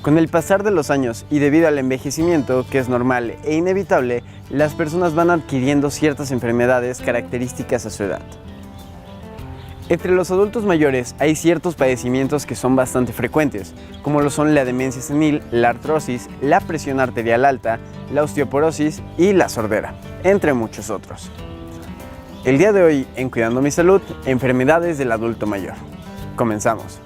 Con el pasar de los años y debido al envejecimiento, que es normal e inevitable, las personas van adquiriendo ciertas enfermedades características a su edad. Entre los adultos mayores hay ciertos padecimientos que son bastante frecuentes, como lo son la demencia senil, la artrosis, la presión arterial alta, la osteoporosis y la sordera, entre muchos otros. El día de hoy, en Cuidando mi Salud, enfermedades del adulto mayor. Comenzamos.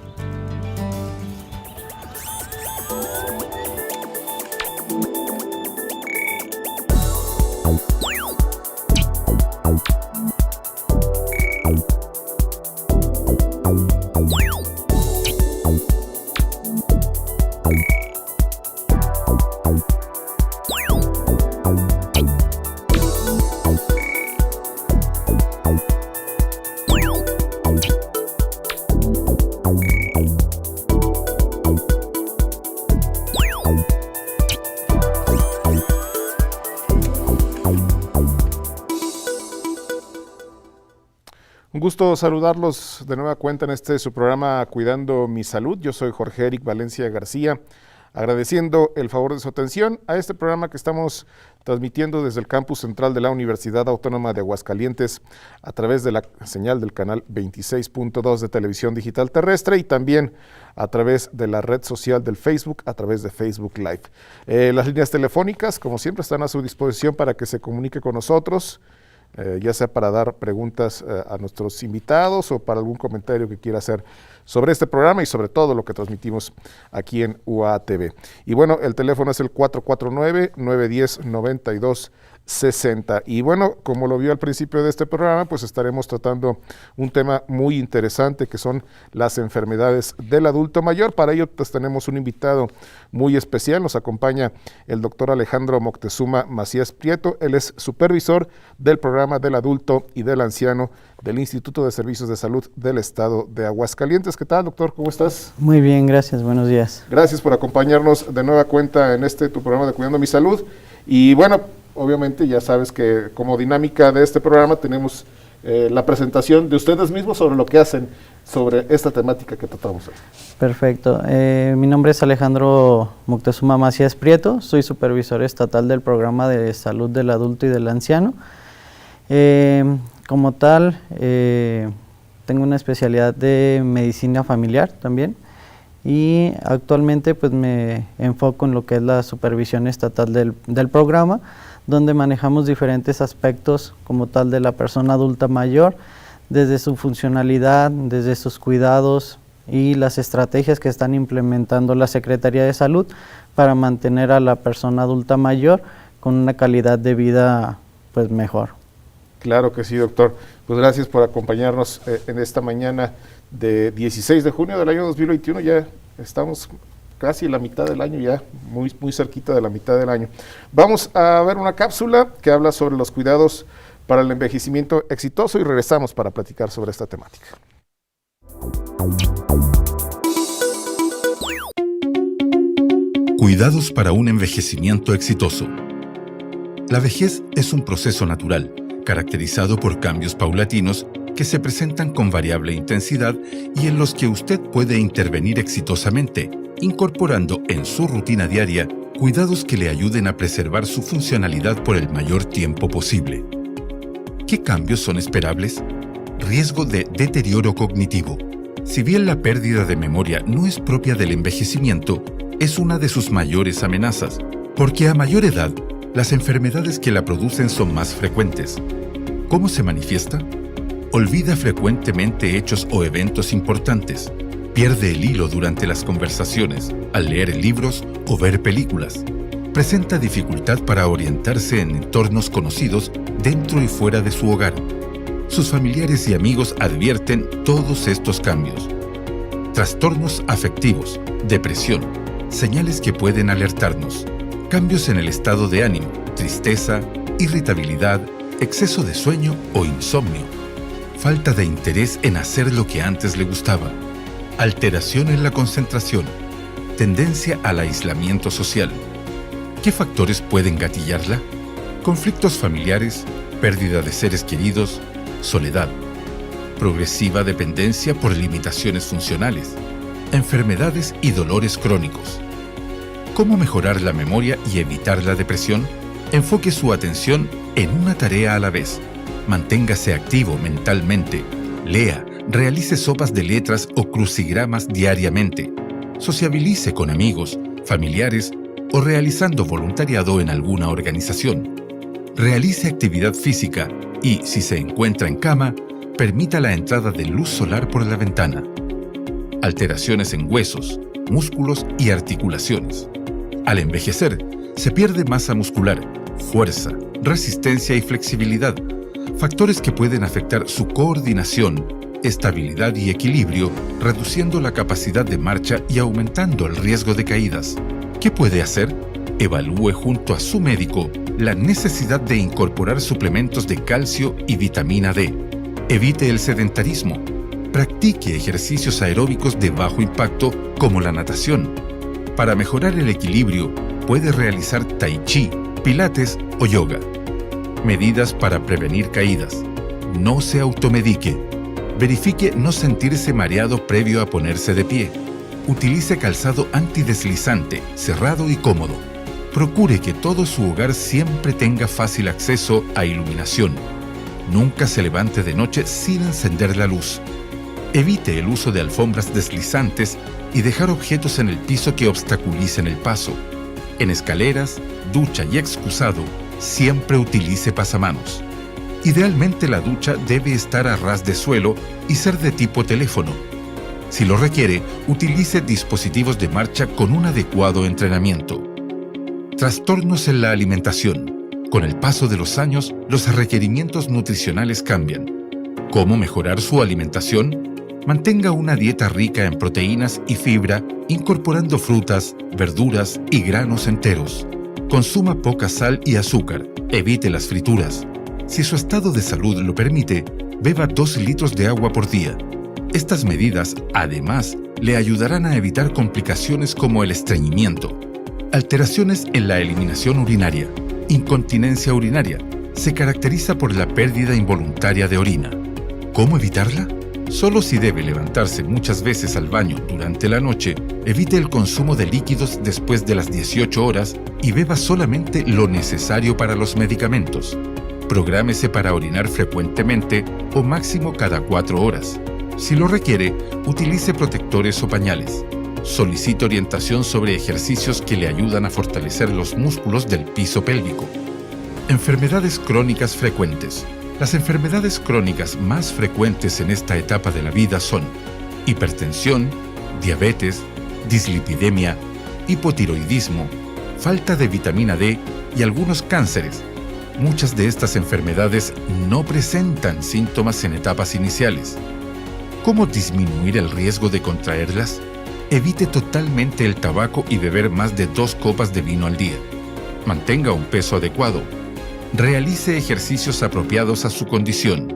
Un gusto saludarlos de nueva cuenta en su programa Cuidando mi Salud. Yo soy Jorge Eric Valencia García, agradeciendo el favor de su atención a este programa que estamos transmitiendo desde el campus central de la Universidad Autónoma de Aguascalientes a través de la señal del canal 26.2 de televisión digital terrestre y también a través de la red social del Facebook, a través de Facebook Live. Las líneas telefónicas, como siempre, están a su disposición para que se comunique con nosotros, ya sea para dar preguntas a nuestros invitados o para algún comentario que quiera hacer sobre este programa y sobre todo lo que transmitimos aquí en UATV. Y bueno, el teléfono es el 449-910-9260. Y bueno, como lo vio al principio de este programa, pues estaremos tratando un tema muy interesante que son las enfermedades del adulto mayor. Para ello pues tenemos un invitado muy especial, nos acompaña el doctor Alejandro Moctezuma Macías Prieto. Él es supervisor del programa del adulto y del anciano del Instituto de Servicios de Salud del Estado de Aguascalientes. ¿Qué tal, doctor? ¿Cómo estás? Muy bien, gracias, buenos días. Gracias por acompañarnos de nueva cuenta en tu programa de Cuidando mi Salud. Y bueno, obviamente ya sabes que como dinámica de este programa tenemos la presentación de ustedes mismos sobre lo que hacen sobre esta temática que tratamos hoy. Perfecto. Mi nombre es Alejandro Moctezuma Macías Prieto, soy supervisor estatal del programa de salud del adulto y del anciano. Como tal, tengo una especialidad de medicina familiar también y actualmente pues me enfoco en lo que es la supervisión estatal del programa, donde manejamos diferentes aspectos como tal de la persona adulta mayor, desde su funcionalidad, desde sus cuidados y las estrategias que están implementando la Secretaría de Salud para mantener a la persona adulta mayor con una calidad de vida pues mejor. Claro que sí, doctor. Pues gracias por acompañarnos en esta mañana de 16 de junio del año 2021. Ya estamos casi la mitad del año, ya muy cerquita de la mitad del año. Vamos a ver una cápsula que habla sobre los cuidados para el envejecimiento exitoso y regresamos para platicar sobre esta temática. Cuidados para un envejecimiento exitoso. La vejez es un proceso natural, caracterizado por cambios paulatinos que se presentan con variable intensidad y en los que usted puede intervenir exitosamente, incorporando en su rutina diaria cuidados que le ayuden a preservar su funcionalidad por el mayor tiempo posible. ¿Qué cambios son esperables? Riesgo de deterioro cognitivo. Si bien la pérdida de memoria no es propia del envejecimiento, es una de sus mayores amenazas, porque a mayor edad, las enfermedades que la producen son más frecuentes. ¿Cómo se manifiesta? Olvida frecuentemente hechos o eventos importantes. Pierde el hilo durante las conversaciones, al leer libros o ver películas. Presenta dificultad para orientarse en entornos conocidos dentro y fuera de su hogar. Sus familiares y amigos advierten todos estos cambios. Trastornos afectivos, depresión, señales que pueden alertarnos. Cambios en el estado de ánimo, tristeza, irritabilidad, exceso de sueño o insomnio. Falta de interés en hacer lo que antes le gustaba. Alteración en la concentración. Tendencia al aislamiento social. ¿Qué factores pueden gatillarla? Conflictos familiares, pérdida de seres queridos, soledad. Progresiva dependencia por limitaciones funcionales. Enfermedades y dolores crónicos. ¿Cómo mejorar la memoria y evitar la depresión? Enfoque su atención en una tarea a la vez. Manténgase activo mentalmente. Lea, realice sopas de letras o crucigramas diariamente. Sociabilice con amigos, familiares o realizando voluntariado en alguna organización. Realice actividad física y, si se encuentra en cama, permita la entrada de luz solar por la ventana. Alteraciones en huesos, músculos y articulaciones. Al envejecer, se pierde masa muscular, fuerza, resistencia y flexibilidad, factores que pueden afectar su coordinación, estabilidad y equilibrio, reduciendo la capacidad de marcha y aumentando el riesgo de caídas. ¿Qué puede hacer? Evalúe junto a su médico la necesidad de incorporar suplementos de calcio y vitamina D. Evite el sedentarismo. Practique ejercicios aeróbicos de bajo impacto como la natación. Para mejorar el equilibrio, puede realizar tai chi, pilates o yoga. Medidas para prevenir caídas. No se automedique. Verifique no sentirse mareado previo a ponerse de pie. Utilice calzado antideslizante, cerrado y cómodo. Procure que todo su hogar siempre tenga fácil acceso a iluminación. Nunca se levante de noche sin encender la luz. Evite el uso de alfombras deslizantes y dejar objetos en el piso que obstaculicen el paso. En escaleras, ducha y excusado, siempre utilice pasamanos. Idealmente la ducha debe estar a ras de suelo y ser de tipo teléfono. Si lo requiere, utilice dispositivos de marcha con un adecuado entrenamiento. Trastornos en la alimentación. Con el paso de los años, los requerimientos nutricionales cambian. ¿Cómo mejorar su alimentación? Mantenga una dieta rica en proteínas y fibra, incorporando frutas, verduras y granos enteros. Consuma poca sal y azúcar. Evite las frituras. Si su estado de salud lo permite, beba 2 litros de agua por día. Estas medidas, además, le ayudarán a evitar complicaciones como el estreñimiento, alteraciones en la eliminación urinaria, incontinencia urinaria. Se caracteriza por la pérdida involuntaria de orina. ¿Cómo evitarla? Solo si debe levantarse muchas veces al baño durante la noche, evite el consumo de líquidos después de las 18 horas y beba solamente lo necesario para los medicamentos. Prográmese para orinar frecuentemente o máximo cada 4 horas. Si lo requiere, utilice protectores o pañales. Solicite orientación sobre ejercicios que le ayudan a fortalecer los músculos del piso pélvico. Enfermedades crónicas frecuentes. Las enfermedades crónicas más frecuentes en esta etapa de la vida son hipertensión, diabetes, dislipidemia, hipotiroidismo, falta de vitamina D y algunos cánceres. Muchas de estas enfermedades no presentan síntomas en etapas iniciales. ¿Cómo disminuir el riesgo de contraerlas? Evite totalmente el tabaco y beber más de 2 copas de vino al día. Mantenga un peso adecuado. Realice ejercicios apropiados a su condición.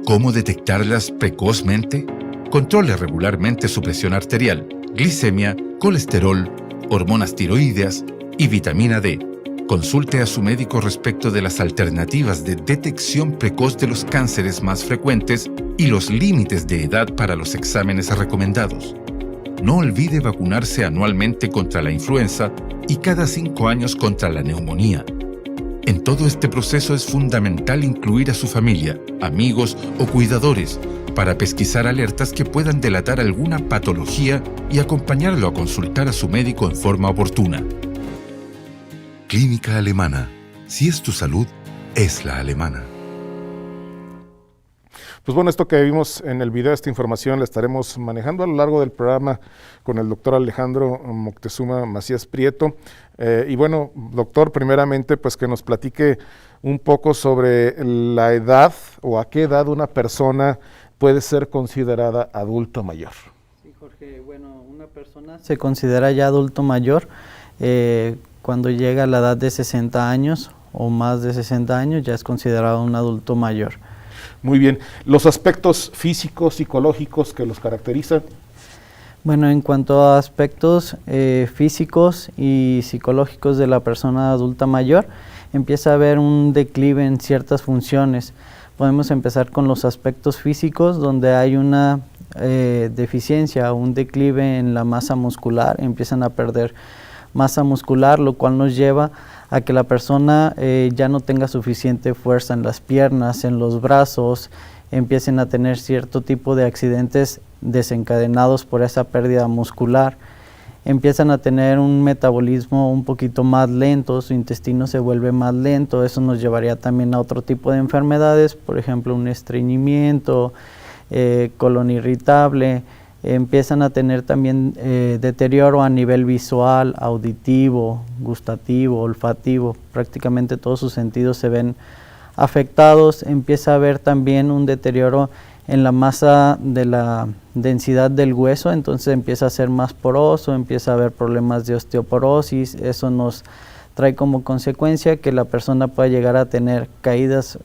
¿Cómo detectarlas precozmente? Controle regularmente su presión arterial, glicemia, colesterol, hormonas tiroideas y vitamina D. Consulte a su médico respecto de las alternativas de detección precoz de los cánceres más frecuentes y los límites de edad para los exámenes recomendados. No olvide vacunarse anualmente contra la influenza y cada 5 años contra la neumonía. En todo este proceso es fundamental incluir a su familia, amigos o cuidadores para pesquisar alertas que puedan delatar alguna patología y acompañarlo a consultar a su médico en forma oportuna. Clínica Alemana. Si es tu salud, es la alemana. Pues bueno, esto que vimos en el video, esta información la estaremos manejando a lo largo del programa con el doctor Alejandro Moctezuma Macías Prieto. Y bueno, doctor, primeramente, pues que nos platique un poco sobre la edad o a qué edad una persona puede ser considerada adulto mayor. Sí, Jorge, bueno, una persona se considera ya adulto mayor cuando llega a la edad de 60 años o más de 60 años, ya es considerado un adulto mayor. Muy bien. ¿Los aspectos físicos, psicológicos que los caracterizan? Bueno, en cuanto a aspectos físicos y psicológicos de la persona adulta mayor, empieza a haber un declive en ciertas funciones. Podemos empezar con los aspectos físicos, donde hay una deficiencia o un declive en la masa muscular, empiezan a perder masa muscular, lo cual nos lleva a que la persona ya no tenga suficiente fuerza en las piernas, en los brazos, empiecen a tener cierto tipo de accidentes desencadenados por esa pérdida muscular, empiezan a tener un metabolismo un poquito más lento, su intestino se vuelve más lento, eso nos llevaría también a otro tipo de enfermedades, por ejemplo un estreñimiento, colon irritable, empiezan a tener también deterioro a nivel visual, auditivo, gustativo, olfativo, prácticamente todos sus sentidos se ven afectados, empieza a haber también un deterioro en la masa de la densidad del hueso, entonces empieza a ser más poroso, empieza a haber problemas de osteoporosis, eso nos trae como consecuencia que la persona pueda llegar a tener caídas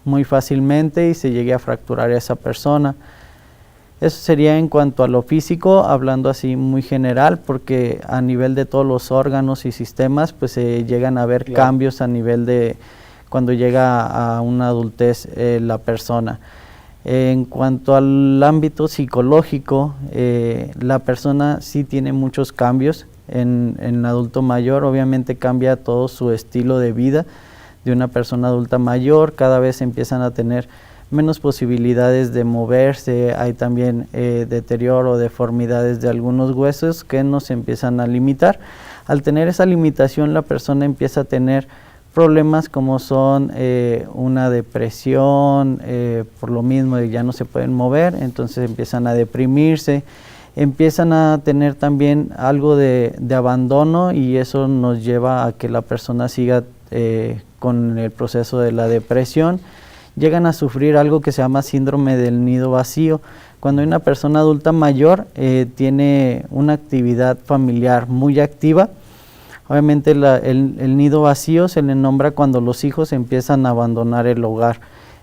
muy fácilmente y se llegue a fracturar a esa persona. Eso sería en cuanto a lo físico, hablando así muy general, porque a nivel de todos los órganos y sistemas, pues se llegan a ver cambios a nivel de cuando llega a una adultez la persona. En cuanto al ámbito psicológico, la persona sí tiene muchos cambios en el adulto mayor, obviamente cambia todo su estilo de vida de una persona adulta mayor, cada vez empiezan a tener menos posibilidades de moverse, hay también deterioro, deformidades de algunos huesos que nos empiezan a limitar. Al tener esa limitación, la persona empieza a tener problemas como son una depresión, por lo mismo de ya no se pueden mover, entonces empiezan a deprimirse, empiezan a tener también algo de abandono y eso nos lleva a que la persona siga con el proceso de la depresión. Llegan a sufrir algo que se llama síndrome del nido vacío. Cuando una persona adulta mayor tiene una actividad familiar muy activa, obviamente el nido vacío se le nombra cuando los hijos empiezan a abandonar el hogar.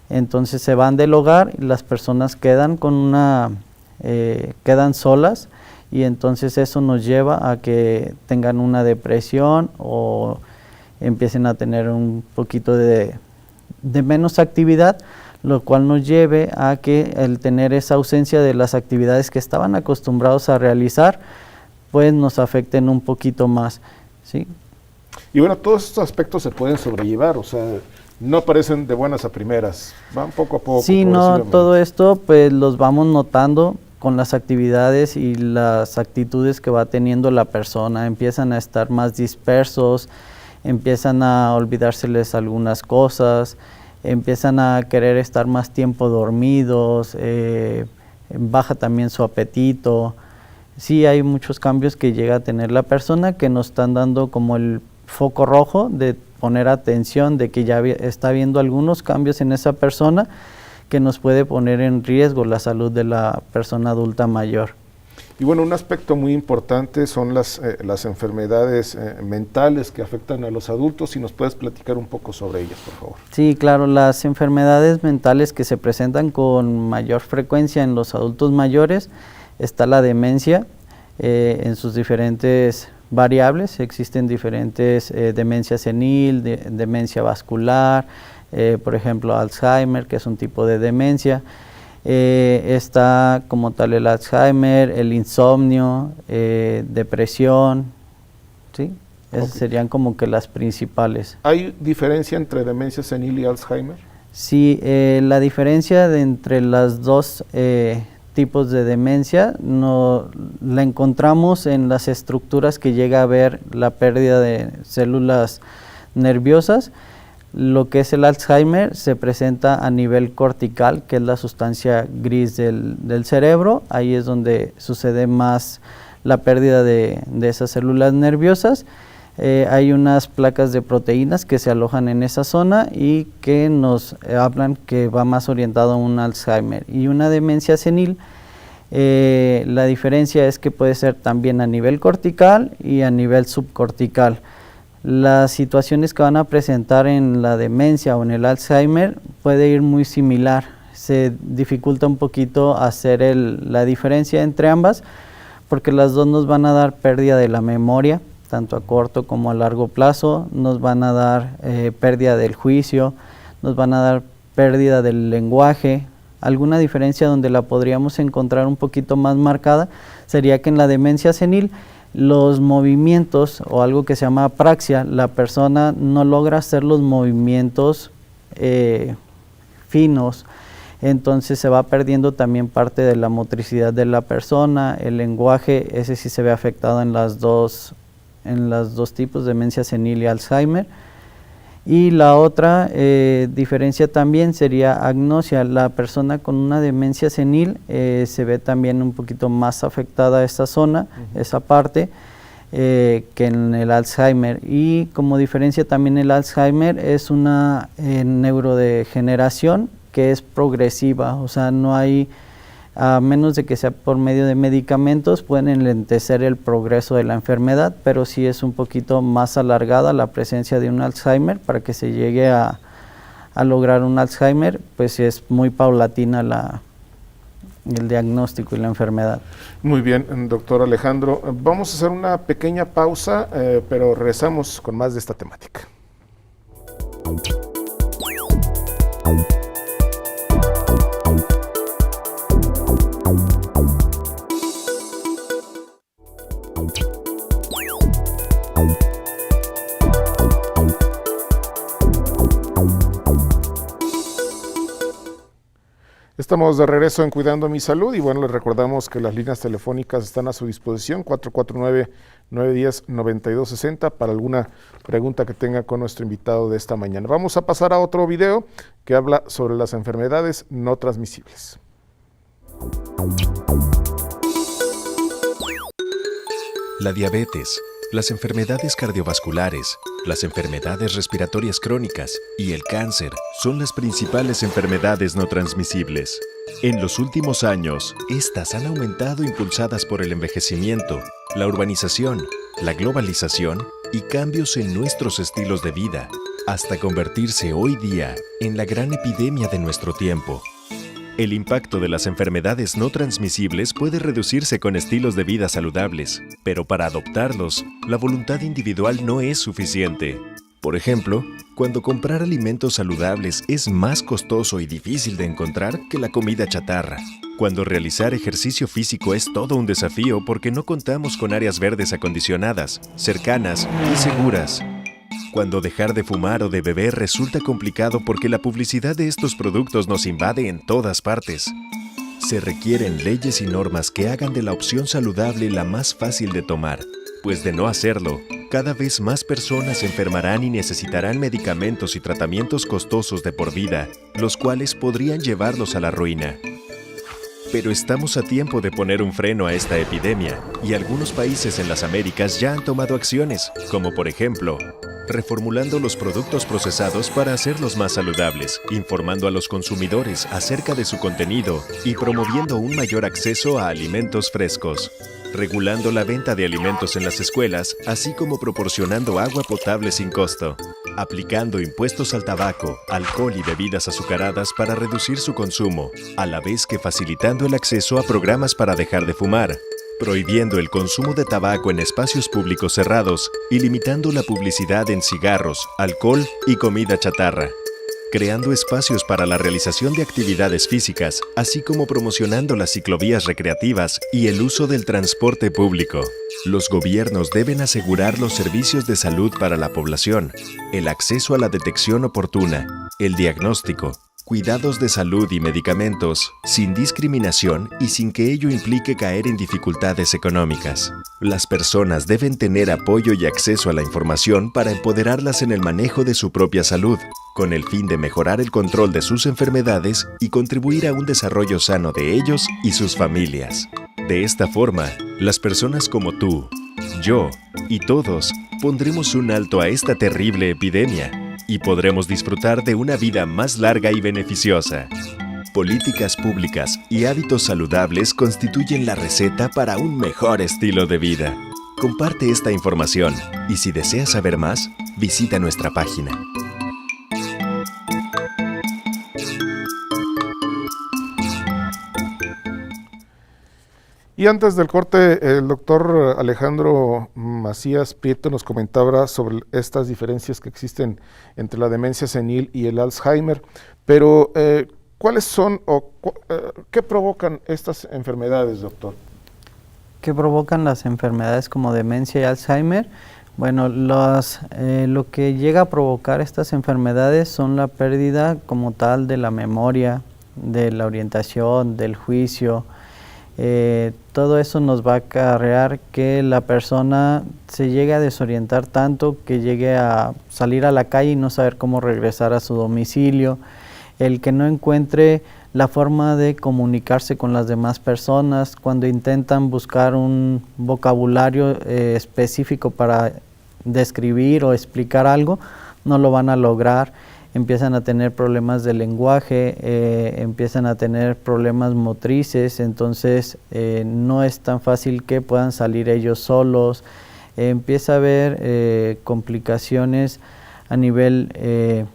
Entonces se van del hogar y las personas quedan quedan solas y entonces eso nos lleva a que tengan una depresión o empiecen a tener un poquito de menos actividad, lo cual nos lleve a que el tener esa ausencia de las actividades que estaban acostumbrados a realizar, pues nos afecten un poquito más, ¿sí? Y bueno, todos estos aspectos se pueden sobrellevar, o sea, no aparecen de buenas a primeras, van poco a poco. Sí, no, todo esto pues los vamos notando con las actividades y las actitudes que va teniendo la persona, empiezan a estar más dispersos, empiezan a olvidárseles algunas cosas, empiezan a querer estar más tiempo dormidos, baja también su apetito. Sí, hay muchos cambios que llega a tener la persona que nos están dando como el foco rojo de poner atención, de que ya está viendo algunos cambios en esa persona que nos puede poner en riesgo la salud de la persona adulta mayor. Y bueno, un aspecto muy importante son las enfermedades mentales que afectan a los adultos. Si nos puedes platicar un poco sobre ellas, por favor. Sí, claro, las enfermedades mentales que se presentan con mayor frecuencia en los adultos mayores está la demencia en sus diferentes variables. Existen diferentes demencia senil, demencia vascular, por ejemplo Alzheimer, que es un tipo de demencia. Está como tal el Alzheimer, el insomnio, depresión, ¿sí? Esas serían como que las principales. ¿Hay diferencia entre demencia senil y Alzheimer? Sí, la diferencia entre las dos tipos de demencia la encontramos en las estructuras que llega a haber la pérdida de células nerviosas. Lo que es el Alzheimer se presenta a nivel cortical, que es la sustancia gris del cerebro. Ahí es donde sucede más la pérdida de esas células nerviosas. Hay unas placas de proteínas que se alojan en esa zona y que nos hablan que va más orientado a un Alzheimer. Y una demencia senil, la diferencia es que puede ser también a nivel cortical y a nivel subcortical. Las situaciones que van a presentar en la demencia o en el Alzheimer puede ir muy similar. Se dificulta un poquito hacer la diferencia entre ambas porque las dos nos van a dar pérdida de la memoria, tanto a corto como a largo plazo, nos van a dar pérdida del juicio, nos van a dar pérdida del lenguaje. Alguna diferencia donde la podríamos encontrar un poquito más marcada sería que en la demencia senil los movimientos o algo que se llama apraxia, la persona no logra hacer los movimientos finos, entonces se va perdiendo también parte de la motricidad de la persona, el lenguaje, ese sí se ve afectado en las dos tipos, demencia senil y Alzheimer. Y la otra diferencia también sería agnosia. La persona con una demencia senil se ve también un poquito más afectada esta zona, esa parte, que en el Alzheimer. Y como diferencia también el Alzheimer es una neurodegeneración que es progresiva, o sea, no hay, a menos de que sea por medio de medicamentos, pueden enlentecer el progreso de la enfermedad, pero sí es un poquito más alargada la presencia de un Alzheimer. Para que se llegue a lograr un Alzheimer, pues es muy paulatina el diagnóstico y la enfermedad. Muy bien, doctor Alejandro. Vamos a hacer una pequeña pausa, pero regresamos con más de esta temática. Estamos de regreso en Cuidando Mi Salud y bueno, les recordamos que las líneas telefónicas están a su disposición, 449-910-9260 para alguna pregunta que tenga con nuestro invitado de esta mañana. Vamos a pasar a otro video que habla sobre las enfermedades no transmisibles. La diabetes, las enfermedades cardiovasculares, las enfermedades respiratorias crónicas y el cáncer son las principales enfermedades no transmisibles. En los últimos años, estas han aumentado impulsadas por el envejecimiento, la urbanización, la globalización y cambios en nuestros estilos de vida, hasta convertirse hoy día en la gran epidemia de nuestro tiempo. El impacto de las enfermedades no transmisibles puede reducirse con estilos de vida saludables, pero para adoptarlos, la voluntad individual no es suficiente. Por ejemplo, cuando comprar alimentos saludables es más costoso y difícil de encontrar que la comida chatarra. Cuando realizar ejercicio físico es todo un desafío porque no contamos con áreas verdes acondicionadas, cercanas y seguras. Cuando dejar de fumar o de beber resulta complicado porque la publicidad de estos productos nos invade en todas partes. Se requieren leyes y normas que hagan de la opción saludable la más fácil de tomar, pues de no hacerlo, cada vez más personas se enfermarán y necesitarán medicamentos y tratamientos costosos de por vida, los cuales podrían llevarlos a la ruina. Pero estamos a tiempo de poner un freno a esta epidemia, y algunos países en las Américas ya han tomado acciones, como por ejemplo, reformulando los productos procesados para hacerlos más saludables, informando a los consumidores acerca de su contenido y promoviendo un mayor acceso a alimentos frescos, regulando la venta de alimentos en las escuelas, así como proporcionando agua potable sin costo, aplicando impuestos al tabaco, alcohol y bebidas azucaradas para reducir su consumo, a la vez que facilitando el acceso a programas para dejar de fumar, prohibiendo el consumo de tabaco en espacios públicos cerrados y limitando la publicidad en cigarros, alcohol y comida chatarra, creando espacios para la realización de actividades físicas, así como promocionando las ciclovías recreativas y el uso del transporte público. Los gobiernos deben asegurar los servicios de salud para la población, el acceso a la detección oportuna, el diagnóstico, cuidados de salud y medicamentos, sin discriminación y sin que ello implique caer en dificultades económicas. Las personas deben tener apoyo y acceso a la información para empoderarlas en el manejo de su propia salud, con el fin de mejorar el control de sus enfermedades y contribuir a un desarrollo sano de ellos y sus familias. De esta forma, las personas como tú, yo y todos pondremos un alto a esta terrible epidemia y podremos disfrutar de una vida más larga y beneficiosa. Políticas públicas y hábitos saludables constituyen la receta para un mejor estilo de vida. Comparte esta información y si deseas saber más, visita nuestra página. Y antes del corte, el doctor Alejandro Macías Prieto nos comentaba sobre estas diferencias que existen entre la demencia senil y el Alzheimer, pero ¿cuáles son o qué provocan estas enfermedades, doctor? ¿Qué provocan las enfermedades como demencia y Alzheimer? Bueno, lo que llega a provocar estas enfermedades son la pérdida como tal de la memoria, de la orientación, del juicio. Todo eso nos va a acarrear que la persona se llegue a desorientar tanto que llegue a salir a la calle y no saber cómo regresar a su domicilio, el que no encuentre la forma de comunicarse con las demás personas, cuando intentan buscar un vocabulario específico para describir o explicar algo, no lo van a lograr, empiezan a tener problemas de lenguaje, empiezan a tener problemas motrices, entonces no es tan fácil que puedan salir ellos solos, empieza a haber complicaciones a nivel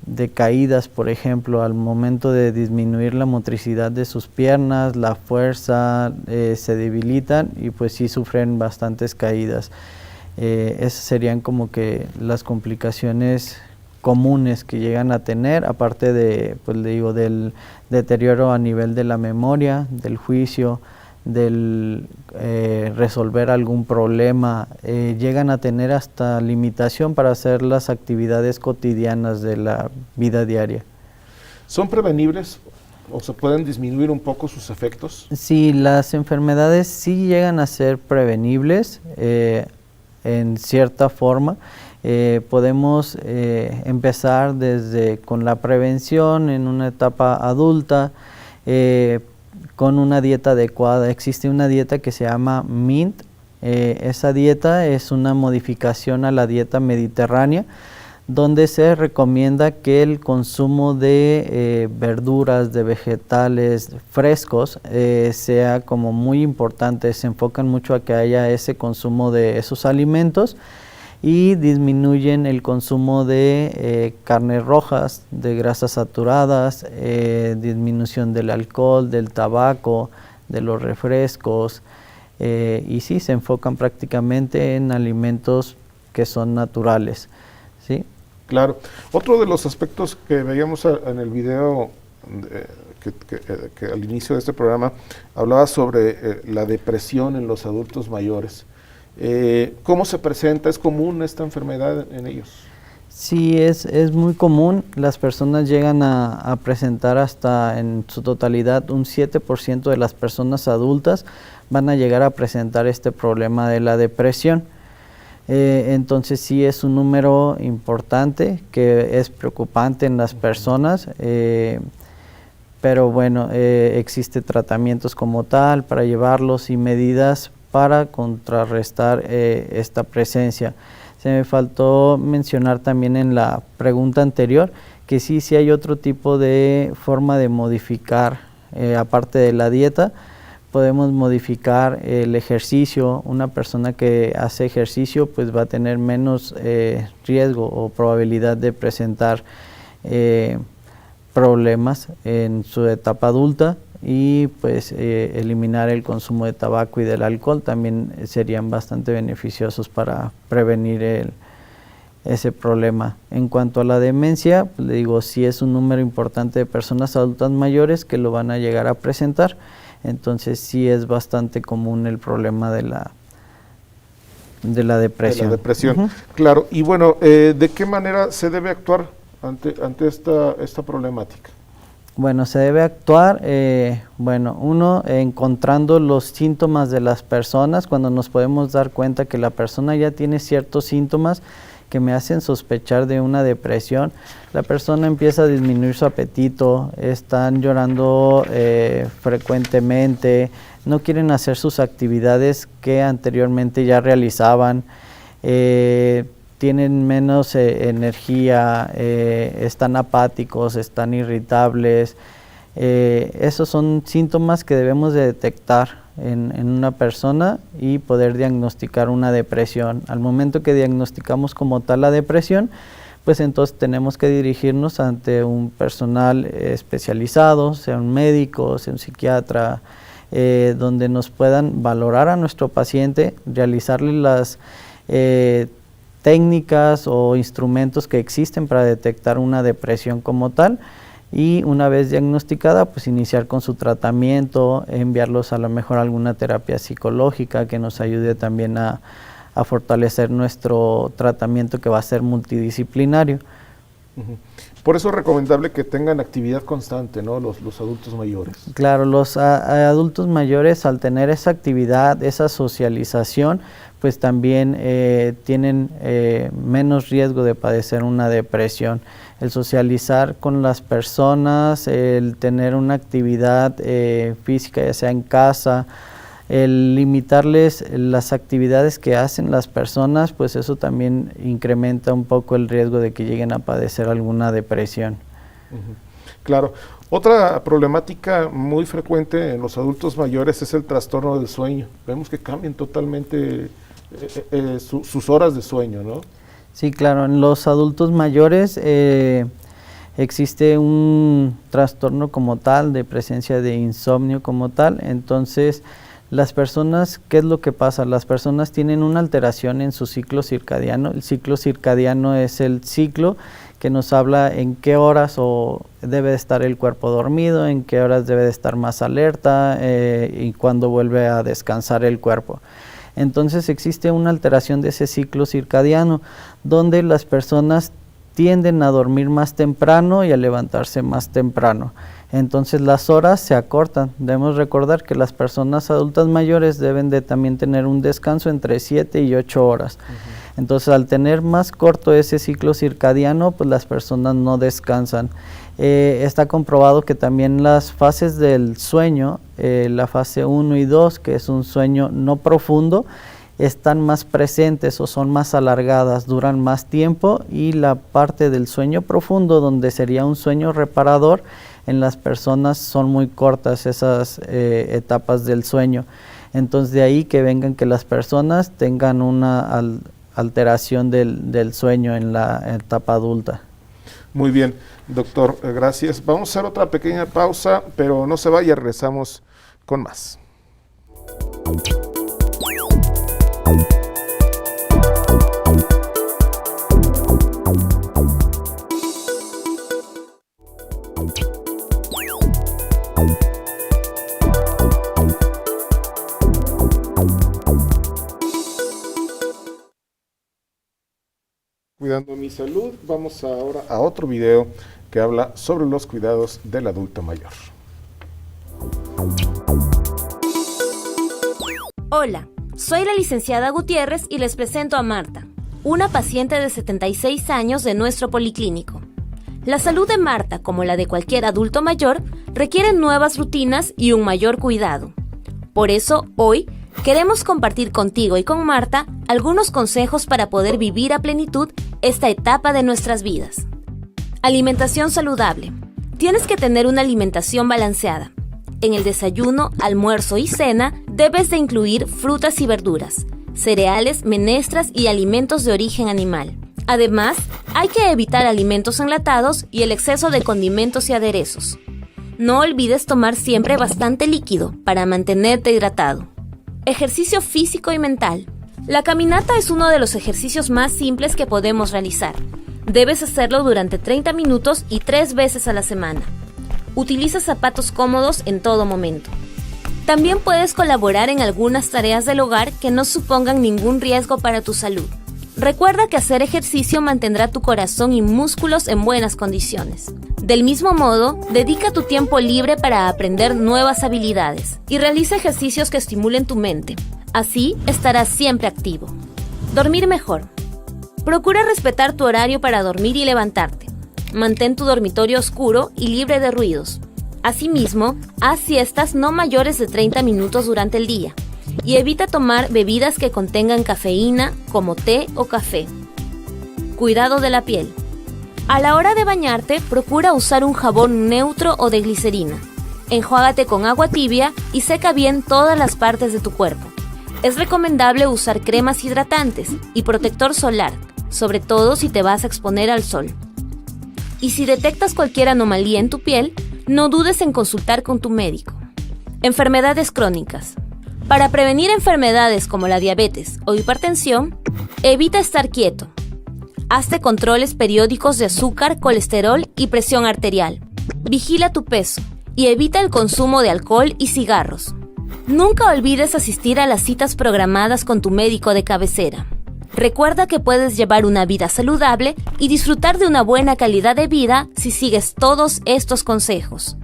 de caídas, por ejemplo, al momento de disminuir la motricidad de sus piernas, la fuerza, se debilitan y pues sí sufren bastantes caídas. Esas serían como que las complicaciones comunes que llegan a tener, aparte de, pues le digo, del deterioro a nivel de la memoria, del juicio, del resolver algún problema, llegan a tener hasta limitación para hacer las actividades cotidianas de la vida diaria. ¿Son prevenibles o se pueden disminuir un poco sus efectos? Sí, las enfermedades sí llegan a ser prevenibles en cierta forma. Podemos empezar con la prevención en una etapa adulta, con una dieta adecuada. Existe una dieta que se llama MINT. Esa dieta es una modificación a la dieta mediterránea, donde se recomienda que el consumo de verduras, de vegetales frescos sea como muy importante. Se enfocan mucho a que haya ese consumo de esos alimentos y disminuyen el consumo de carnes rojas, de grasas saturadas, disminución del alcohol, del tabaco, de los refrescos, y sí, se enfocan prácticamente en alimentos que son naturales, ¿sí? Claro. Otro de los aspectos que veíamos en el video que al inicio de este programa hablaba sobre la depresión en los adultos mayores. ¿Cómo se presenta? ¿Es común esta enfermedad en ellos? Sí, es muy común. Las personas llegan a presentar hasta en su totalidad un 7% de las personas adultas van a llegar a presentar este problema de la depresión. Entonces sí es un número importante que es preocupante en las personas, pero bueno, existe tratamientos como tal para llevarlos y medidas para contrarrestar esta presencia. Se me faltó mencionar también en la pregunta anterior que sí hay otro tipo de forma de modificar, aparte de la dieta, podemos modificar el ejercicio. Una persona que hace ejercicio pues va a tener menos riesgo o probabilidad de presentar problemas en su etapa adulta, y pues eliminar el consumo de tabaco y del alcohol también serían bastante beneficiosos para prevenir ese problema. En cuanto a la demencia, pues le digo, sí es un número importante de personas adultas mayores que lo van a llegar a presentar, entonces sí es bastante común el problema de la depresión. De la depresión, claro. Y bueno, ¿de qué manera se debe actuar ante esta problemática? Bueno, se debe actuar, uno, encontrando los síntomas de las personas. Cuando nos podemos dar cuenta que la persona ya tiene ciertos síntomas que me hacen sospechar de una depresión, la persona empieza a disminuir su apetito, están llorando frecuentemente, no quieren hacer sus actividades que anteriormente ya realizaban, tienen menos energía, están apáticos, están irritables. Esos son síntomas que debemos de detectar en una persona y poder diagnosticar una depresión. Al momento que diagnosticamos como tal la depresión, pues entonces tenemos que dirigirnos ante un personal especializado, sea un médico, sea un psiquiatra, donde nos puedan valorar a nuestro paciente, realizarle las técnicas o instrumentos que existen para detectar una depresión como tal, y una vez diagnosticada, pues iniciar con su tratamiento, enviarlos a lo mejor a alguna terapia psicológica que nos ayude también a fortalecer nuestro tratamiento, que va a ser multidisciplinario. Por eso es recomendable que tengan actividad constante, ¿no? Los adultos mayores. Claro, los adultos mayores, al tener esa actividad, esa socialización, pues también tienen menos riesgo de padecer una depresión. El socializar con las personas, el tener una actividad física, ya sea en casa, el limitarles las actividades que hacen las personas, pues eso también incrementa un poco el riesgo de que lleguen a padecer alguna depresión. Claro. Otra problemática muy frecuente en los adultos mayores es el trastorno del sueño. Vemos que cambian totalmente sus horas de sueño, ¿no? Sí, claro. En los adultos mayores existe un trastorno como tal, de presencia de insomnio como tal. Entonces, las personas, ¿qué es lo que pasa? Las personas tienen una alteración en su ciclo circadiano. El ciclo circadiano es el ciclo que nos habla en qué horas debe de estar el cuerpo dormido, en qué horas debe de estar más alerta y cuándo vuelve a descansar el cuerpo. Entonces existe una alteración de ese ciclo circadiano, donde las personas tienden a dormir más temprano y a levantarse más temprano. Entonces las horas se acortan. Debemos recordar que las personas adultas mayores deben de también tener un descanso entre 7 y 8 horas. Entonces, al tener más corto ese ciclo circadiano, pues las personas no descansan. Está comprobado que también las fases del sueño, la fase 1 y 2, que es un sueño no profundo, están más presentes o son más alargadas, duran más tiempo, y la parte del sueño profundo, donde sería un sueño reparador, en las personas son muy cortas esas etapas del sueño. Entonces, de ahí que vengan que las personas tengan una alteración del sueño en la etapa adulta. Muy bien, doctor, gracias. Vamos a hacer otra pequeña pausa, pero no se vaya, regresamos con más. Cuidando mi salud, vamos ahora a otro video que habla sobre los cuidados del adulto mayor. Hola, soy la licenciada Gutiérrez y les presento a Marta, una paciente de 76 años de nuestro policlínico. La salud de Marta, como la de cualquier adulto mayor, requiere nuevas rutinas y un mayor cuidado. Por eso, hoy, queremos compartir contigo y con Marta algunos consejos para poder vivir a plenitud esta etapa de nuestras vidas. Alimentación saludable. Tienes que tener una alimentación balanceada. En el desayuno, almuerzo y cena debes de incluir frutas y verduras, cereales, menestras y alimentos de origen animal. Además, hay que evitar alimentos enlatados y el exceso de condimentos y aderezos. No olvides tomar siempre bastante líquido para mantenerte hidratado. Ejercicio físico y mental. La caminata es uno de los ejercicios más simples que podemos realizar. Debes hacerlo durante 30 minutos y 3 veces a la semana. Utiliza zapatos cómodos en todo momento. También puedes colaborar en algunas tareas del hogar que no supongan ningún riesgo para tu salud. Recuerda que hacer ejercicio mantendrá tu corazón y músculos en buenas condiciones. Del mismo modo, dedica tu tiempo libre para aprender nuevas habilidades y realiza ejercicios que estimulen tu mente. Así estarás siempre activo. Dormir mejor. Procura respetar tu horario para dormir y levantarte. Mantén tu dormitorio oscuro y libre de ruidos. Asimismo, haz siestas no mayores de 30 minutos durante el día y evita tomar bebidas que contengan cafeína, como té o café. Cuidado de la piel. A la hora de bañarte, procura usar un jabón neutro o de glicerina. Enjuágate con agua tibia y seca bien todas las partes de tu cuerpo. Es recomendable usar cremas hidratantes y protector solar, sobre todo si te vas a exponer al sol. Y si detectas cualquier anomalía en tu piel, no dudes en consultar con tu médico. Enfermedades crónicas. Para prevenir enfermedades como la diabetes o hipertensión, evita estar quieto. Hazte controles periódicos de azúcar, colesterol y presión arterial. Vigila tu peso y evita el consumo de alcohol y cigarros. Nunca olvides asistir a las citas programadas con tu médico de cabecera. Recuerda que puedes llevar una vida saludable y disfrutar de una buena calidad de vida si sigues todos estos consejos.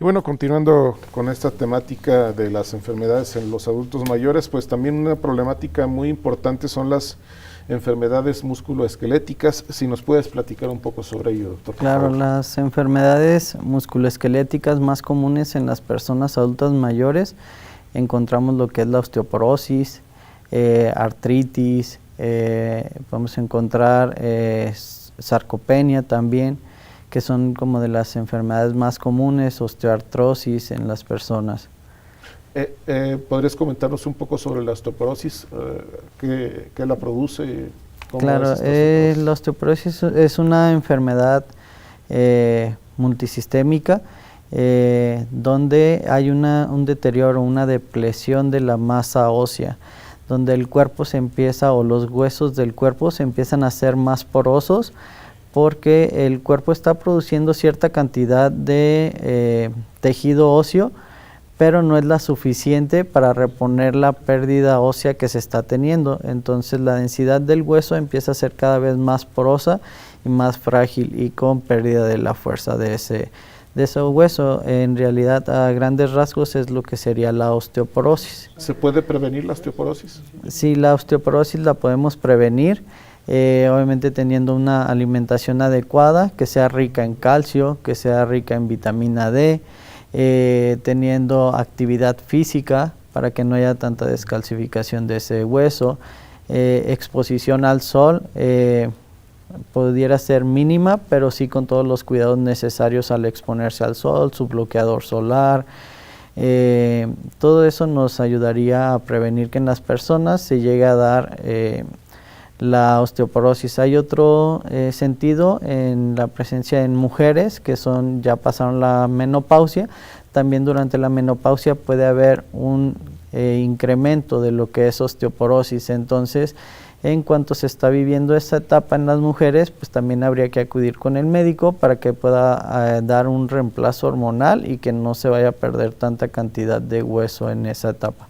Y bueno, continuando con esta temática de las enfermedades en los adultos mayores, pues también una problemática muy importante son las enfermedades musculoesqueléticas. Si nos puedes platicar un poco sobre ello, doctor. Claro, las enfermedades musculoesqueléticas más comunes en las personas adultas mayores encontramos lo que es la osteoporosis, artritis, podemos encontrar sarcopenia también, que son como de las enfermedades más comunes, osteoartrosis en las personas. ¿Podrías comentarnos un poco sobre la osteoporosis? ¿Qué la produce? Claro, la osteoporosis es una enfermedad multisistémica donde hay un deterioro, una depresión de la masa ósea, donde el cuerpo se empieza, o los huesos del cuerpo se empiezan a hacer más porosos, porque el cuerpo está produciendo cierta cantidad de tejido óseo, pero no es la suficiente para reponer la pérdida ósea que se está teniendo. Entonces la densidad del hueso empieza a ser cada vez más porosa y más frágil, y con pérdida de la fuerza de ese hueso. En realidad, a grandes rasgos, es lo que sería la osteoporosis. ¿Se puede prevenir la osteoporosis? Sí, la osteoporosis la podemos prevenir. Obviamente teniendo una alimentación adecuada, que sea rica en calcio, que sea rica en vitamina D, teniendo actividad física para que no haya tanta descalcificación de ese hueso, exposición al sol, pudiera ser mínima, pero sí con todos los cuidados necesarios al exponerse al sol, su bloqueador solar. Todo eso nos ayudaría a prevenir que en las personas se llegue a dar la osteoporosis. Hay otro sentido en la presencia en mujeres que ya pasaron la menopausia. También durante la menopausia puede haber un incremento de lo que es osteoporosis. Entonces, en cuanto se está viviendo esta etapa en las mujeres, pues también habría que acudir con el médico para que pueda dar un reemplazo hormonal y que no se vaya a perder tanta cantidad de hueso en esa etapa.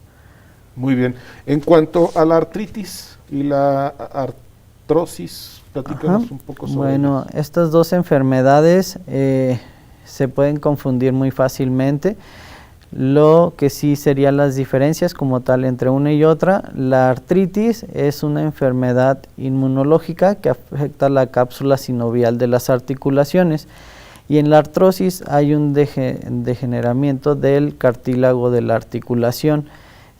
Muy bien. En cuanto a la artritis y la artrosis, platícanos un poco sobre ellas. Estas dos enfermedades se pueden confundir muy fácilmente. Lo que sí serían las diferencias como tal entre una y otra: la artritis es una enfermedad inmunológica que afecta la cápsula sinovial de las articulaciones, y en la artrosis hay un degeneramiento del cartílago de la articulación.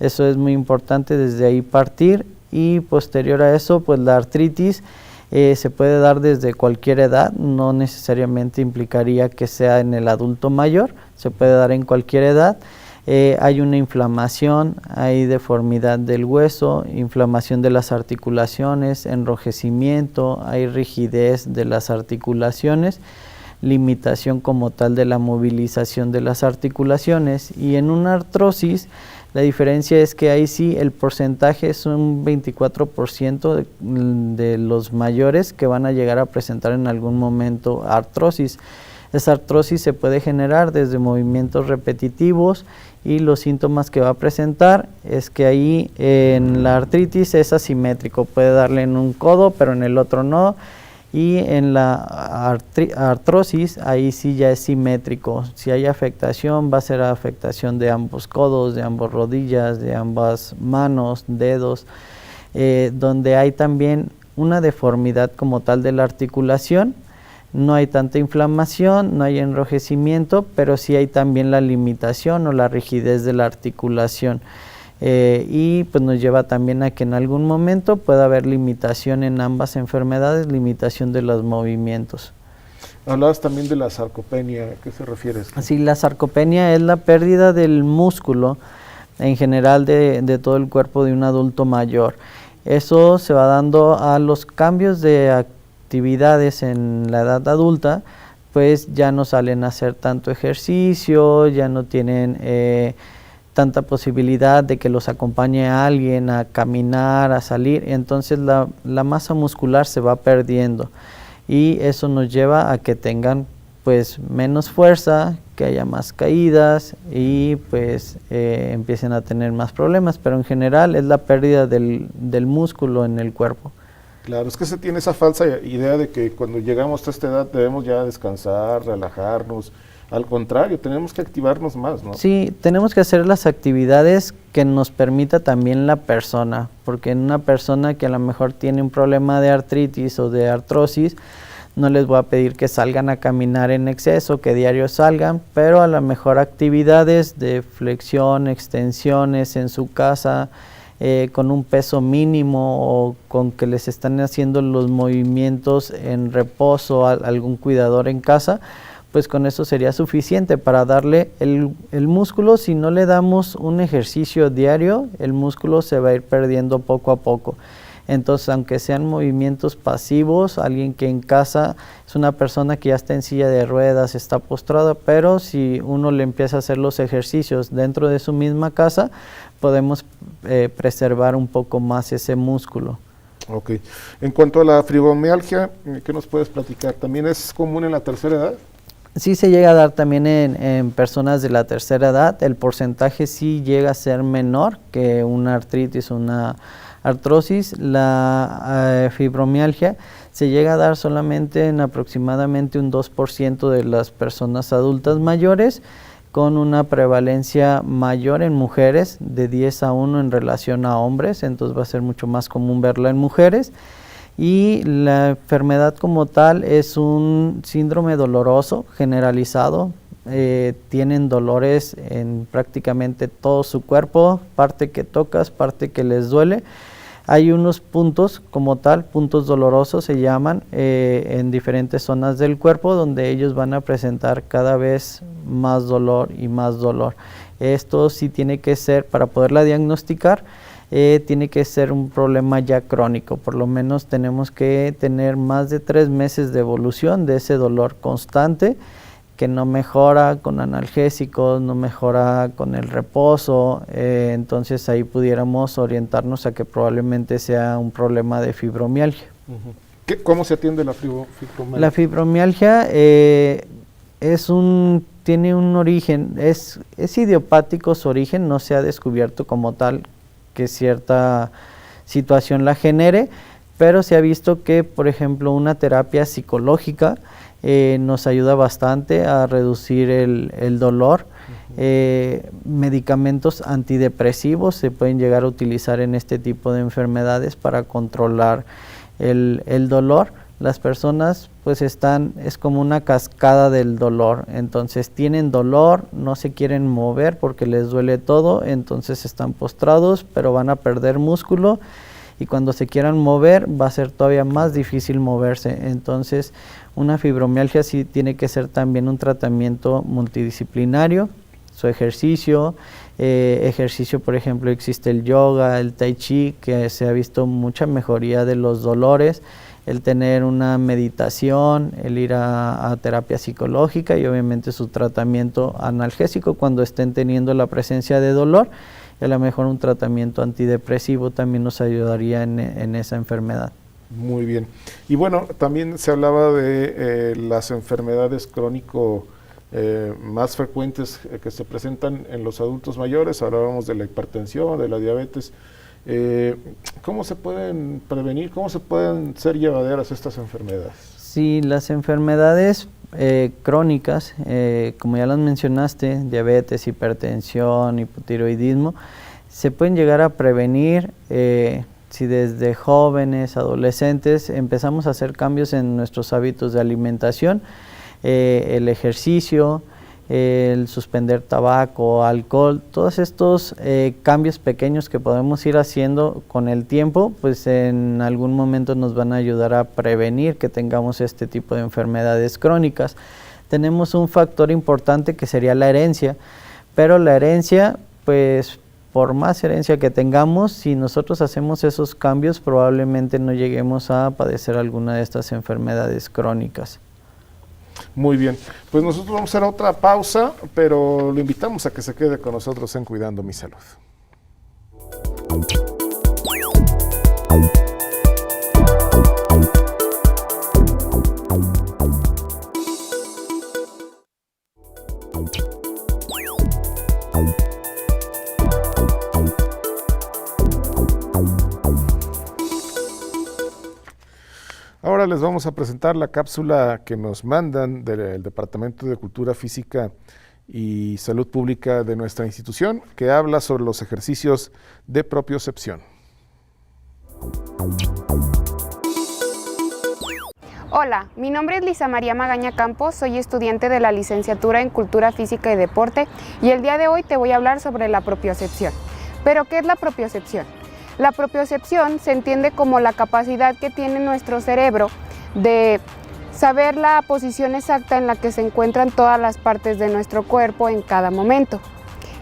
Eso es muy importante desde ahí partir, y posterior a eso, pues la artritis se puede dar desde cualquier edad, no necesariamente implicaría que sea en el adulto mayor, se puede dar en cualquier edad. Hay una inflamación, hay deformidad del hueso, inflamación de las articulaciones, enrojecimiento, hay rigidez de las articulaciones, limitación como tal de la movilización de las articulaciones. Y en una artrosis, la diferencia es que ahí sí el porcentaje es un 24% de los mayores que van a llegar a presentar en algún momento artrosis. Esa artrosis se puede generar desde movimientos repetitivos, y los síntomas que va a presentar es que ahí en la artritis es asimétrico, puede darle en un codo pero en el otro no, y en la artrosis ahí sí ya es simétrico. Si hay afectación, va a ser afectación de ambos codos, de ambas rodillas, de ambas manos, dedos, donde hay también una deformidad como tal de la articulación. No hay tanta inflamación, no hay enrojecimiento, pero sí hay también la limitación o la rigidez de la articulación. Y pues nos lleva también a que en algún momento pueda haber limitación en ambas enfermedades, limitación de los movimientos. Hablabas también de la sarcopenia, ¿a qué se refiere esto? Sí, la sarcopenia es la pérdida del músculo en general de todo el cuerpo de un adulto mayor. Eso se va dando a los cambios de actividades en la edad adulta, pues ya no salen a hacer tanto ejercicio, ya no tienen tanta posibilidad de que los acompañe a alguien a caminar, a salir, entonces la masa muscular se va perdiendo y eso nos lleva a que tengan pues menos fuerza, que haya más caídas y pues empiecen a tener más problemas, pero en general es la pérdida del músculo en el cuerpo. Claro, es que se tiene esa falsa idea de que cuando llegamos a esta edad debemos ya descansar, relajarnos. Al contrario, tenemos que activarnos más, ¿no? Sí, tenemos que hacer las actividades que nos permita también la persona, porque en una persona que a lo mejor tiene un problema de artritis o de artrosis, no les voy a pedir que salgan a caminar en exceso, que diario salgan, pero a lo mejor actividades de flexión, extensiones en su casa, con un peso mínimo o con que les están haciendo los movimientos en reposo a algún cuidador en casa, pues con eso sería suficiente para darle el músculo. Si no le damos un ejercicio diario, el músculo se va a ir perdiendo poco a poco. Entonces, aunque sean movimientos pasivos, alguien que en casa es una persona que ya está en silla de ruedas, está postrada, pero si uno le empieza a hacer los ejercicios dentro de su misma casa, podemos preservar un poco más ese músculo. Ok. En cuanto a la fibromialgia, ¿qué nos puedes platicar? ¿También es común en la tercera edad? Sí se llega a dar también en personas de la tercera edad. El porcentaje sí llega a ser menor que una artritis o una artrosis. La fibromialgia se llega a dar solamente en aproximadamente un 2% de las personas adultas mayores, con una prevalencia mayor en mujeres, de 10 a 1 en relación a hombres, entonces va a ser mucho más común verla en mujeres. Y la enfermedad como tal es un síndrome doloroso generalizado. Tienen dolores en prácticamente todo su cuerpo, parte que tocas, parte que les duele. Hay unos puntos como tal, puntos dolorosos se llaman, en diferentes zonas del cuerpo, donde ellos van a presentar cada vez más dolor y más dolor. Esto sí tiene que ser, para poderla diagnosticar, tiene que ser un problema ya crónico. Por lo menos tenemos que tener más de 3 meses de evolución de ese dolor constante, que no mejora con analgésicos, no mejora con el reposo. Entonces ahí pudiéramos orientarnos a que probablemente sea un problema de fibromialgia. ¿Cómo se atiende la fibromialgia? La fibromialgia tiene un origen, es idiopático su origen, no se ha descubierto como tal que cierta situación la genere, pero se ha visto que, por ejemplo, una terapia psicológica nos ayuda bastante a reducir el dolor. Medicamentos antidepresivos se pueden llegar a utilizar en este tipo de enfermedades para controlar el dolor. Las personas pues es como una cascada del dolor, entonces tienen dolor, no se quieren mover porque les duele todo, entonces están postrados, pero van a perder músculo y cuando se quieran mover va a ser todavía más difícil moverse. Entonces una fibromialgia sí tiene que ser también un tratamiento multidisciplinario. Su ejercicio, por ejemplo, existe el yoga, el tai chi, que se ha visto mucha mejoría de los dolores, el tener una meditación, el ir a terapia psicológica y obviamente su tratamiento analgésico cuando estén teniendo la presencia de dolor, y a lo mejor un tratamiento antidepresivo también nos ayudaría en esa enfermedad. Muy bien. Y bueno, también se hablaba de las enfermedades crónico más frecuentes que se presentan en los adultos mayores. Hablábamos de la hipertensión, de la diabetes. ¿Cómo se pueden prevenir? ¿Cómo se pueden ser llevaderas estas enfermedades? Sí, las enfermedades crónicas, como ya las mencionaste, diabetes, hipertensión, hipotiroidismo, se pueden llegar a prevenir si desde jóvenes, adolescentes, empezamos a hacer cambios en nuestros hábitos de alimentación, el ejercicio, el suspender tabaco, alcohol, todos estos cambios pequeños que podemos ir haciendo con el tiempo, pues en algún momento nos van a ayudar a prevenir que tengamos este tipo de enfermedades crónicas. Tenemos un factor importante que sería la herencia, pero la herencia, pues por más herencia que tengamos, si nosotros hacemos esos cambios, probablemente no lleguemos a padecer alguna de estas enfermedades crónicas. Muy bien, pues nosotros vamos a hacer otra pausa, pero lo invitamos a que se quede con nosotros en Cuidando mi Salud. Ahora les vamos a presentar la cápsula que nos mandan del Departamento de Cultura Física y Salud Pública de nuestra institución, que habla sobre los ejercicios de propiocepción. Hola, mi nombre es Lisa María Magaña Campos, soy estudiante de la licenciatura en Cultura Física y Deporte y el día de hoy te voy a hablar sobre la propiocepción. ¿Pero qué es la propiocepción? La propiocepción se entiende como la capacidad que tiene nuestro cerebro de saber la posición exacta en la que se encuentran todas las partes de nuestro cuerpo en cada momento.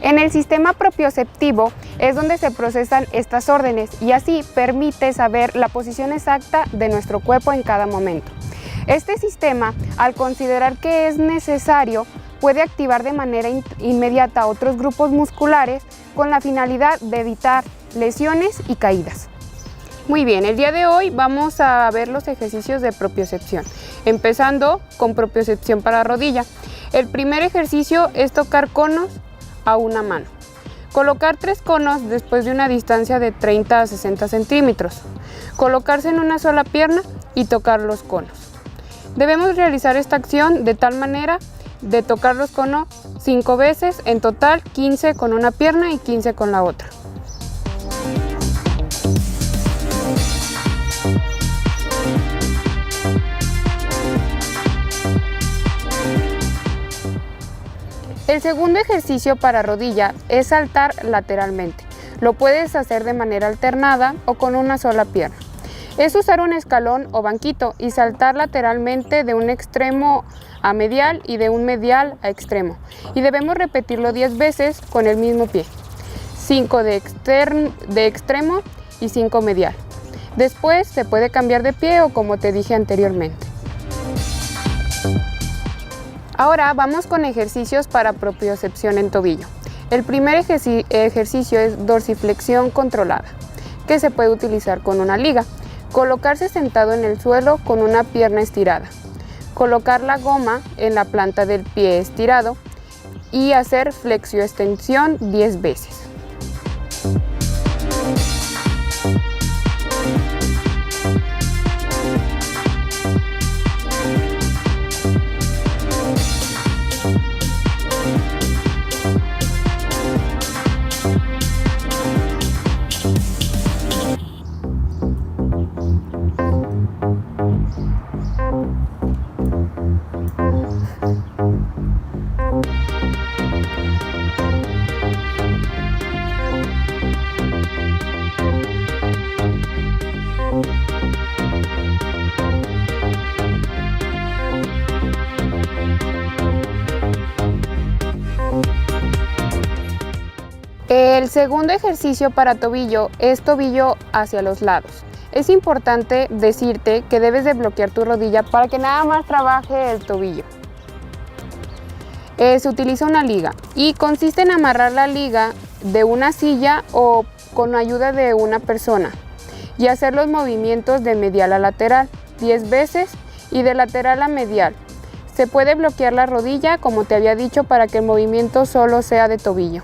En el sistema propioceptivo es donde se procesan estas órdenes y así permite saber la posición exacta de nuestro cuerpo en cada momento. Este sistema, al considerar que es necesario, puede activar de manera inmediata otros grupos musculares con la finalidad de evitar lesiones y caídas. Muy bien, el día de hoy vamos a ver los ejercicios de propiocepción, empezando con propiocepción para rodilla. El primer ejercicio es tocar conos a una mano. Colocar 3 conos después de una distancia de 30 a 60 centímetros. Colocarse en una sola pierna y tocar los conos. Debemos realizar esta acción de tal manera de tocar los conos 5 veces, en total 15 con una pierna y 15 con la otra. El segundo ejercicio para rodilla es saltar lateralmente. Lo puedes hacer de manera alternada o con una sola pierna. Es usar un escalón o banquito y saltar lateralmente de un extremo a medial y de un medial a extremo. Y debemos repetirlo 10 veces con el mismo pie. 5 de extremo y 5 medial. Después se puede cambiar de pie o como te dije anteriormente. Ahora vamos con ejercicios para propiocepción en tobillo. El primer ejercicio es dorsiflexión controlada, que se puede utilizar con una liga. Colocarse sentado en el suelo con una pierna estirada. Colocar la goma en la planta del pie estirado y hacer flexioextensión 10 veces. El segundo ejercicio para tobillo es tobillo hacia los lados. Es importante decirte que debes de bloquear tu rodilla para que nada más trabaje el tobillo. Se utiliza una liga y consiste en amarrar la liga de una silla o con ayuda de una persona y hacer los movimientos de medial a lateral 10 veces y de lateral a medial. Se puede bloquear la rodilla, como te había dicho, para que el movimiento solo sea de tobillo.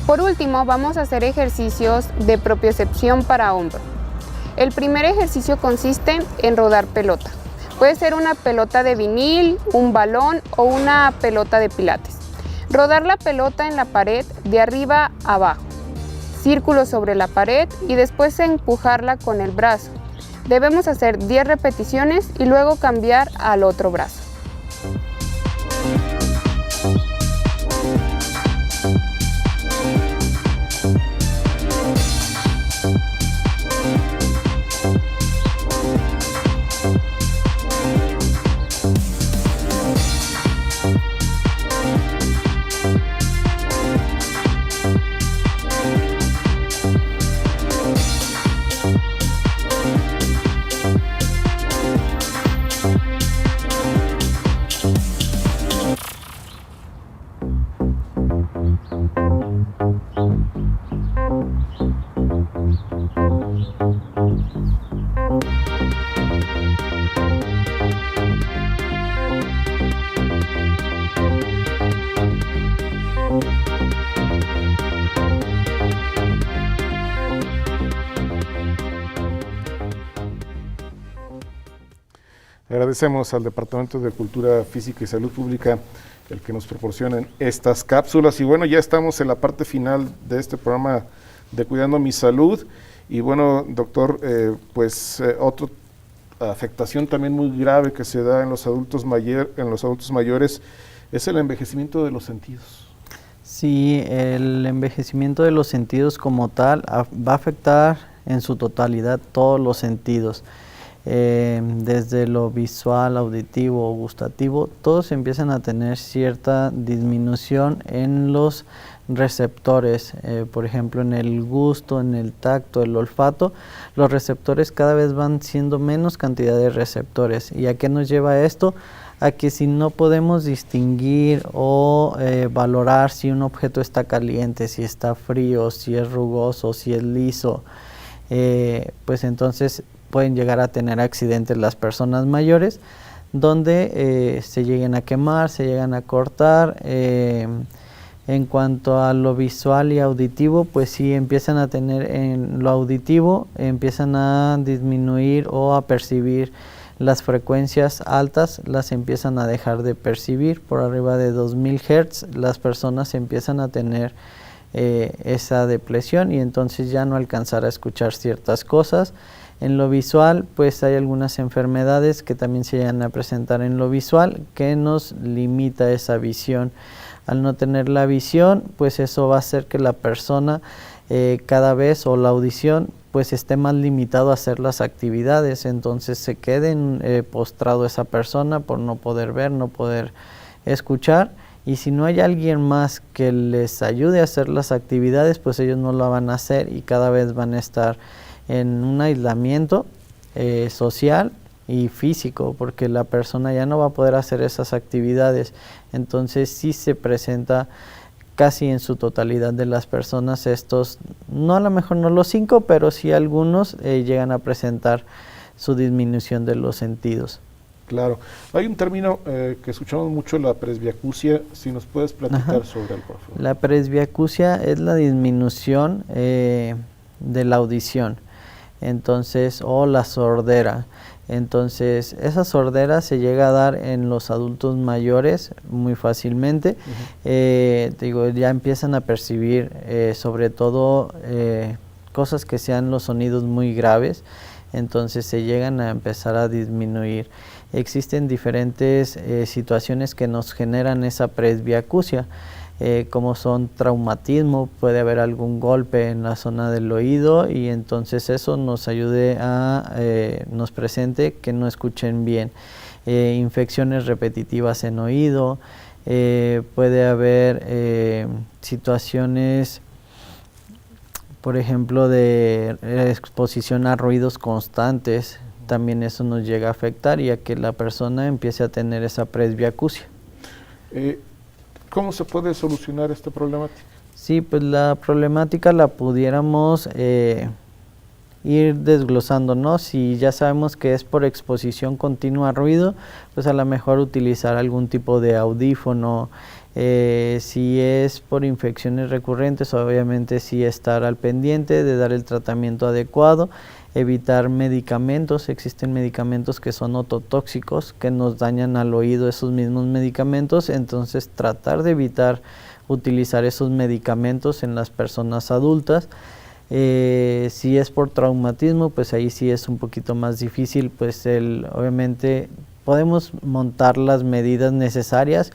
Por último, vamos a hacer ejercicios de propiocepción para hombro. El primer ejercicio consiste en rodar pelota. Puede ser una pelota de vinil, un balón o una pelota de pilates. Rodar la pelota en la pared de arriba a abajo, círculos sobre la pared y después empujarla con el brazo. Debemos hacer 10 repeticiones y luego cambiar al otro brazo. Agradecemos al Departamento de Cultura Física y Salud Pública el que nos proporcionen estas cápsulas. Y bueno, ya estamos en la parte final de este programa de Cuidando mi Salud. Y bueno, doctor, otra afectación también muy grave que se da en los adultos mayores es el envejecimiento de los sentidos. Sí, el envejecimiento de los sentidos como tal va a afectar en su totalidad todos los sentidos. Desde lo visual, auditivo, gustativo, todos empiezan a tener cierta disminución en los receptores, por ejemplo en el gusto, en el tacto, el olfato. Los receptores cada vez van siendo menos cantidad de receptores. ¿Y a qué nos lleva esto? A que si no podemos distinguir o valorar si un objeto está caliente, si está frío, si es rugoso, si es liso, pues entonces pueden llegar a tener accidentes las personas mayores, donde se lleguen a quemar, se llegan a cortar. En cuanto a lo visual y auditivo, pues sí empiezan a tener en lo auditivo, empiezan a disminuir o a percibir las frecuencias altas, las empiezan a dejar de percibir. Por arriba de 2000 Hz las personas empiezan a tener esa depresión y entonces ya no alcanzar a escuchar ciertas cosas. En lo visual, pues hay algunas enfermedades que también se llegan a presentar en lo visual que nos limita esa visión. Al no tener la visión, pues eso va a hacer que la persona cada vez, o la audición, pues esté más limitado a hacer las actividades, entonces se quede postrado esa persona por no poder ver, no poder escuchar, y si no hay alguien más que les ayude a hacer las actividades, pues ellos no lo van a hacer y cada vez van a estar en un aislamiento social y físico, porque la persona ya no va a poder hacer esas actividades. Entonces sí se presenta casi en su totalidad de las personas estos, no a lo mejor no los 5, pero sí algunos llegan a presentar su disminución de los sentidos. Claro. Hay un término que escuchamos mucho, la presbiacusia, si nos puedes platicar sobre él, por favor. La presbiacusia es la disminución de la audición, entonces, o la sordera. Entonces, esa sordera se llega a dar en los adultos mayores muy fácilmente. Ya empiezan a percibir sobre todo cosas que sean los sonidos muy graves, entonces se llegan a empezar a disminuir. Existen diferentes situaciones que nos generan esa presbiacusia, como son traumatismo, puede haber algún golpe en la zona del oído y entonces eso nos ayude a, nos presente que no escuchen bien. Infecciones repetitivas en oído, puede haber situaciones, por ejemplo, de exposición a ruidos constantes, también eso nos llega a afectar y a que la persona empiece a tener esa presbiacusia. ¿Cómo se puede solucionar esta problemática? Sí, pues la problemática la pudiéramos ir desglosando, ¿no? Si ya sabemos que es por exposición continua a ruido, pues a lo mejor utilizar algún tipo de audífono. Si es por infecciones recurrentes, obviamente sí estar al pendiente de dar el tratamiento adecuado, evitar medicamentos. Existen medicamentos que son ototóxicos, que nos dañan al oído esos mismos medicamentos, entonces tratar de evitar utilizar esos medicamentos en las personas adultas. Si es por traumatismo, pues ahí sí es un poquito más difícil, pues obviamente podemos montar las medidas necesarias,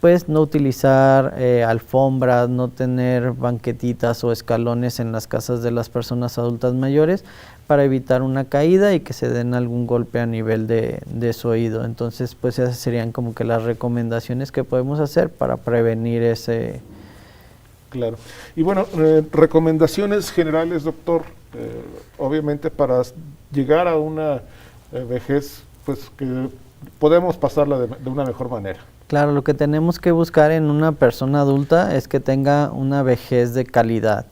pues no utilizar alfombras, no tener banquetitas o escalones en las casas de las personas adultas mayores para evitar una caída y que se den algún golpe a nivel de su oído. Entonces, pues esas serían como que las recomendaciones que podemos hacer para prevenir ese. Claro. Y bueno, recomendaciones generales, doctor, obviamente para llegar a una vejez, pues que podemos pasarla de una mejor manera. Claro, lo que tenemos que buscar en una persona adulta es que tenga una vejez de calidad,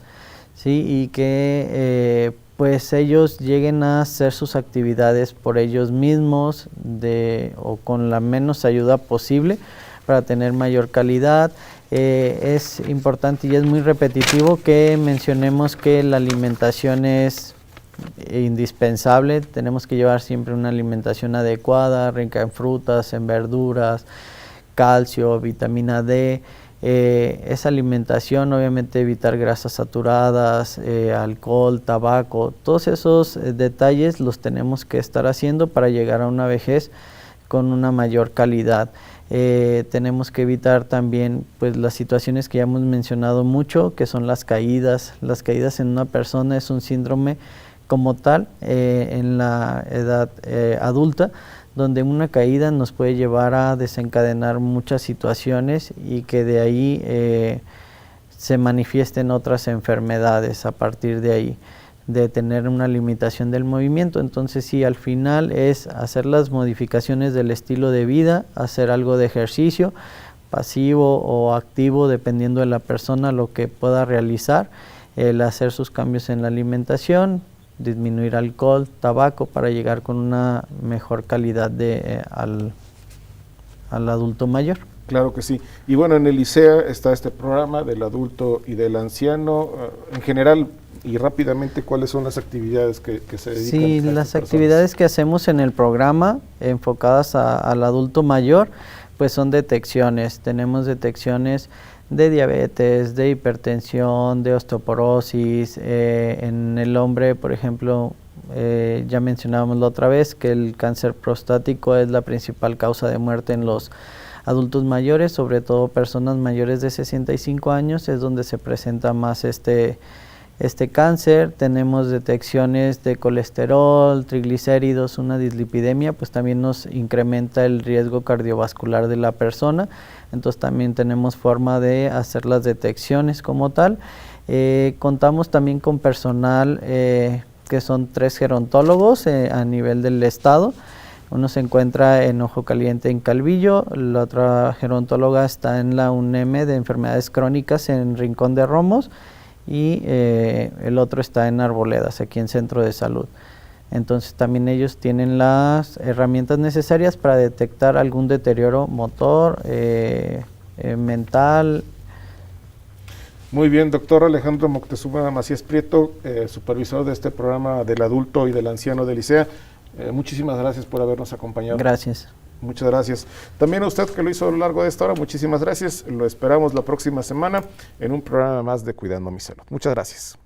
¿sí? Y que pues ellos lleguen a hacer sus actividades por ellos mismos o con la menos ayuda posible para tener mayor calidad. Es importante y es muy repetitivo que mencionemos que la alimentación es indispensable. Tenemos que llevar siempre una alimentación adecuada, rica en frutas, en verduras, calcio, vitamina D. Esa alimentación, obviamente evitar grasas saturadas, alcohol, tabaco, todos esos detalles los tenemos que estar haciendo para llegar a una vejez con una mayor calidad. Tenemos que evitar también pues las situaciones que ya hemos mencionado mucho, que son las caídas. Las caídas en una persona es un síndrome como tal en la edad adulta, donde una caída nos puede llevar a desencadenar muchas situaciones y que de ahí se manifiesten otras enfermedades a partir de ahí, de tener una limitación del movimiento. Entonces sí, al final es hacer las modificaciones del estilo de vida, hacer algo de ejercicio, pasivo o activo, dependiendo de la persona lo que pueda realizar, el hacer sus cambios en la alimentación, disminuir alcohol, tabaco, para llegar con una mejor calidad al adulto mayor. Claro que sí. Y bueno, en el ICEA está este programa del adulto y del anciano. En general y rápidamente, ¿cuáles son las actividades que se dedican a Sí, estas las personas? actividades que hacemos en el programa enfocadas al adulto mayor, pues son detecciones. Tenemos detecciones de diabetes, de hipertensión, de osteoporosis. En el hombre, por ejemplo, ya mencionábamos la otra vez que el cáncer prostático es la principal causa de muerte en los adultos mayores, sobre todo personas mayores de 65 años, es donde se presenta más este cáncer. Tenemos detecciones de colesterol, triglicéridos, una dislipidemia, pues también nos incrementa el riesgo cardiovascular de la persona. Entonces también tenemos forma de hacer las detecciones como tal. Contamos también con personal que son 3 gerontólogos a nivel del estado. Uno se encuentra en Ojo Caliente en Calvillo, la otra gerontóloga está en la UNEM de enfermedades crónicas en Rincón de Romos, y el otro está en Arboledas, aquí en Centro de Salud. Entonces también ellos tienen las herramientas necesarias para detectar algún deterioro motor, mental. Muy bien, doctor Alejandro Moctezuma Macías Prieto, supervisor de este programa del adulto y del anciano del ICEA. Muchísimas gracias por habernos acompañado. Gracias. Muchas gracias. También a usted que lo hizo a lo largo de esta hora, muchísimas gracias. Lo esperamos la próxima semana en un programa más de Cuidando mi Salud. Muchas gracias.